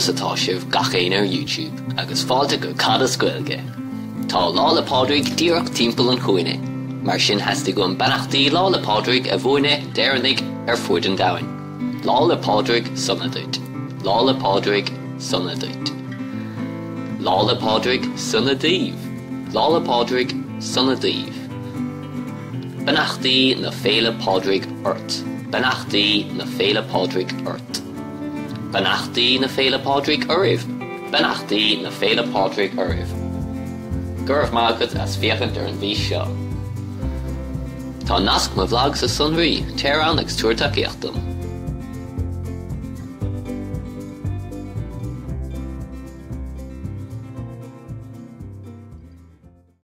Seamus atá sibh gach éin ar YouTube, agus fáilte go cadas GAEILGE. Tá lála pádraig díreach timpeall an chuine, mar sin heasta go an benachtaí lála pádraig a bhuaine déirnig ar fuaid an domhain. Lála pádraig sunnaduit. Lála pádraig sunnaduit. Lála pádraig sunnadíomh. Lála pádraig sunnadíomh. Benachtaí na féile pádraig ort. Benachtaí na féile pádraig ort. Benachtaí na féile pádraig uiribh. Benachtaí na féile pádraig uiribh. Gurf mágad as fiachant ar an bhí seo. Tá nasc mo bhlag sa sunraí, tearán agus tuairteach íochtam.